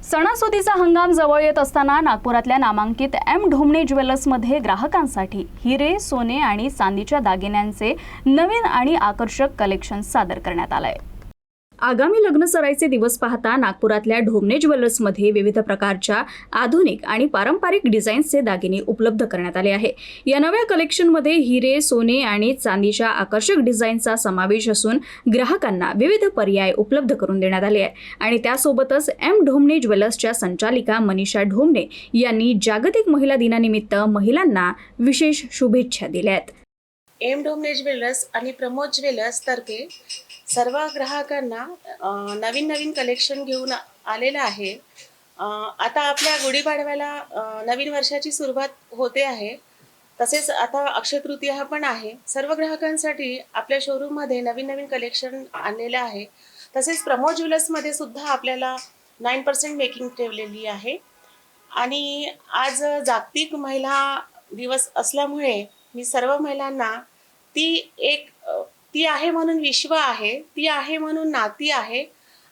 सणासुदीचा हंगाम जवळ येत असताना नागपुरातल्या नामांकित एम ढोमणे ज्वेलर्समध्ये ग्राहकांसाठी हिरे, सोने आणि चांदीच्या दागिन्यांचे नवीन आणि आकर्षक कलेक्शन सादर करण्यात आलंय। आगामी लग्न सराईचे दिवस पाहता नागपुरातल्या ढोमणे ज्वेलर्समध्ये विविध प्रकारच्या आधुनिक आणि पारंपरिक डिझाईन्सचे दागिने उपलब्ध करण्यात आले आहे। या नव्या कलेक्शनमध्ये हिरे, सोने आणि चांदीच्या आकर्षक डिझाईनचा समावेश असून ग्राहकांना विविध पर्याय उपलब्ध करून देण्यात आले आहे। आणि त्यासोबतच एम ढोमणे ज्वेलर्सच्या संचालिका मनीषा ढोमणे यांनी जागतिक महिला दिनानिमित्त महिलांना विशेष शुभेच्छा दिल्या आहेत। एम ढोमणे ज्वेलर्स आणि प्रमोद ज्वेलर्स तर्फे सर्व ग्राहकांना नवीन कलेक्शन घेऊन आलेलं आहे। आता आपल्या गुढीपाडव्याला नवीन वर्षाची सुरुवात होते आहे, तसेच आता अक्षय तृतीया पण आहे। सर्व ग्राहकांसाठी आपल्या शोरूममध्ये नवीन कलेक्शन आणलेलं आहे। तसेच प्रमोद ज्वेलर्समध्ये सुद्धा आपल्याला 9% मेकिंग ठेवलेली आहे। आणि आज जागतिक महिला दिवस असल्यामुळे मी सर्व महिलांना ती आहे म्हणून विश्व आहे, ती आहे म्हणून नाती आहे,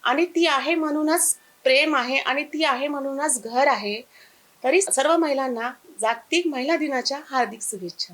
आणि ती आहे म्हणूनच प्रेम आहे, आणि ती आहे म्हणूनच घर आहे। तरी सर्व महिलांना जागतिक महिला दिनाच्या हार्दिक शुभेच्छा।